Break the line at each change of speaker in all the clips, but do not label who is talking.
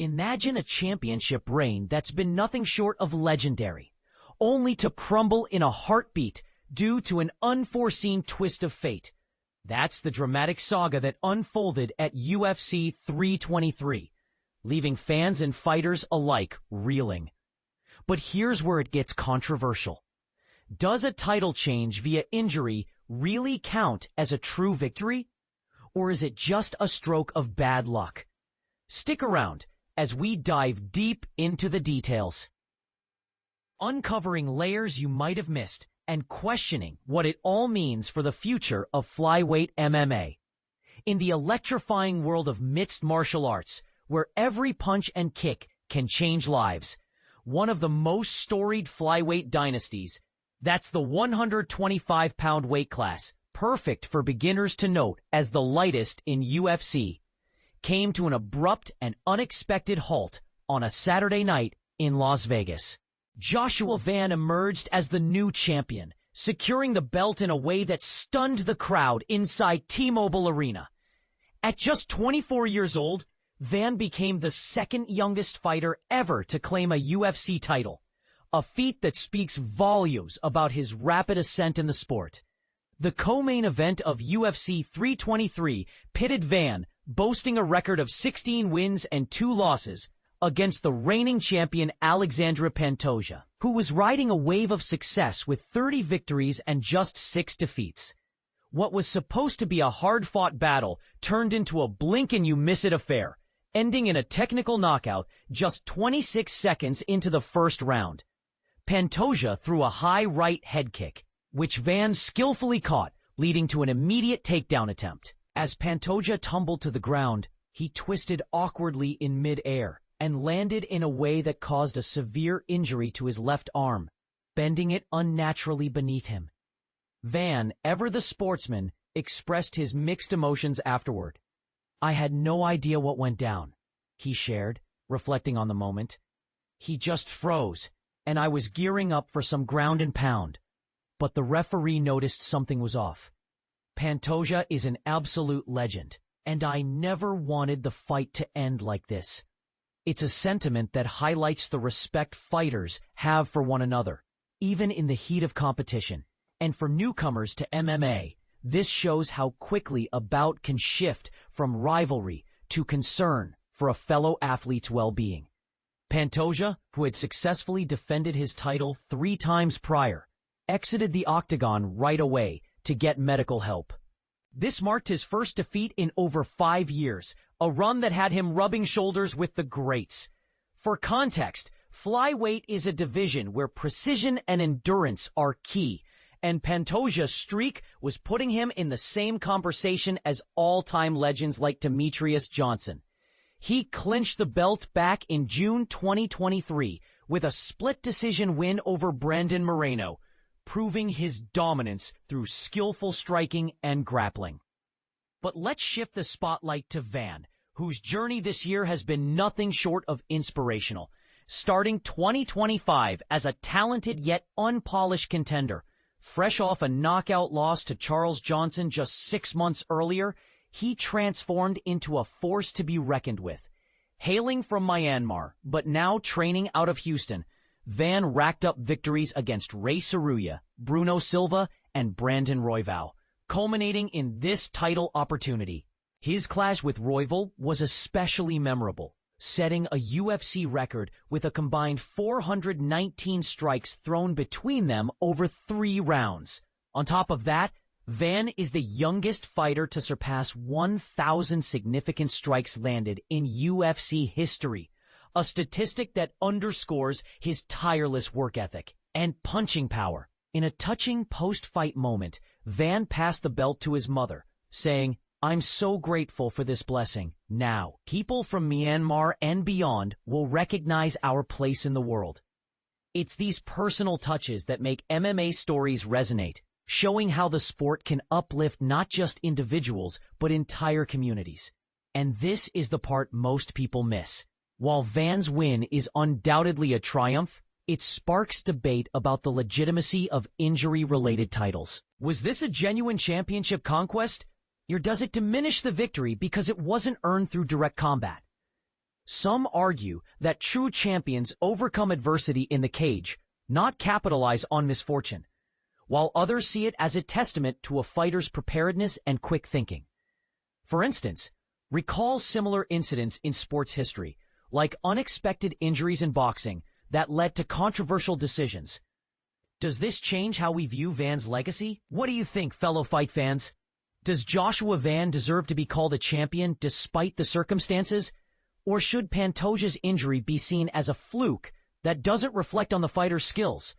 Imagine a championship reign that's been nothing short of legendary, only to crumble in a heartbeat due to an unforeseen twist of fate. That's the dramatic saga that unfolded at UFC 323, leaving fans and fighters alike reeling. But here's where it gets controversial. Does a title change via injury really count as a true victory? Or is it just a stroke of bad luck? Stick around as we dive deep into the details, uncovering layers you might have missed and questioning what it all means for the future of flyweight MMA. In the electrifying world of mixed martial arts, where every punch and kick can change lives, one of the most storied flyweight dynasties, that's the 125-pound weight class, perfect for beginners to note as the lightest in UFC, came to an abrupt and unexpected halt on a Saturday night in Las Vegas. Joshua Van emerged as the new champion, securing the belt in a way that stunned the crowd inside T-Mobile Arena. At just 24 years old, Van became the second youngest fighter ever to claim a UFC title, a feat that speaks volumes about his rapid ascent in the sport. The co-main event of UFC 323 pitted Van, boasting a record of 16 wins and 2 losses, against the reigning champion Alexandre Pantoja, who was riding a wave of success with 30 victories and just 6 defeats. What was supposed to be a hard-fought battle turned into a blink-and-you-miss-it affair, ending in a technical knockout just 26 seconds into the first round. Pantoja threw a high right head kick, which Van skillfully caught, leading to an immediate takedown attempt. As Pantoja tumbled to the ground, he twisted awkwardly in mid-air and landed in a way that caused a severe injury to his left arm, bending it unnaturally beneath him. Van, ever the sportsman, expressed his mixed emotions afterward. "I had no idea what went down," he shared, reflecting on the moment. "He just froze, and I was gearing up for some ground and pound. But the referee noticed something was off. Pantoja is an absolute legend, and I never wanted the fight to end like this." It's a sentiment that highlights the respect fighters have for one another, even in the heat of competition. And for newcomers to MMA, this shows how quickly a bout can shift from rivalry to concern for a fellow athlete's well-being. Pantoja, who had successfully defended his title 3 times prior, exited the octagon right away to get medical help. This marked his first defeat in over 5 years, a run that had him rubbing shoulders with the greats. For context, flyweight is a division where precision and endurance are key, and Pantoja's streak was putting him in the same conversation as all-time legends like Demetrius Johnson. He clinched the belt back in June 2023 with a split decision win over Brandon Moreno, proving his dominance through skillful striking and grappling. But let's shift the spotlight to Van, whose journey this year has been nothing short of inspirational. Starting 2025 as a talented yet unpolished contender, fresh off a knockout loss to Charles Johnson just 6 months earlier, he transformed into a force to be reckoned with. Hailing from Myanmar, but now training out of Houston, Van racked up victories against Ray Saruya, Bruno Silva, and Brandon Royval, culminating in this title opportunity. His clash with Royval was especially memorable, setting a UFC record with a combined 419 strikes thrown between them over 3 rounds. On top of that, Van is the youngest fighter to surpass 1,000 significant strikes landed in UFC history, a statistic that underscores his tireless work ethic and punching power. In a touching post-fight moment, Van passed the belt to his mother, saying, "I'm so grateful for this blessing. Now, people from Myanmar and beyond will recognize our place in the world." It's these personal touches that make MMA stories resonate, showing how the sport can uplift not just individuals, but entire communities. And this is the part most people miss. While Van's win is undoubtedly a triumph, it sparks debate about the legitimacy of injury-related titles. Was this a genuine championship conquest? Or does it diminish the victory because it wasn't earned through direct combat? Some argue that true champions overcome adversity in the cage, not capitalize on misfortune, while others see it as a testament to a fighter's preparedness and quick thinking. For instance, recall similar incidents in sports history, like unexpected injuries in boxing that led to controversial decisions. Does this change how we view Van's legacy? What do you think, fellow fight fans? Does Joshua Van deserve to be called a champion despite the circumstances? Or should Pantoja's injury be seen as a fluke that doesn't reflect on the fighter's skills?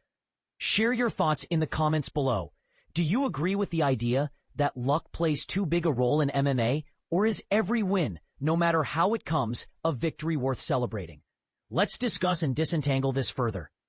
Share your thoughts in the comments below. Do you agree with the idea that luck plays too big a role in MMA, or is every win, no matter how it comes, a victory worth celebrating? Let's discuss and disentangle this further.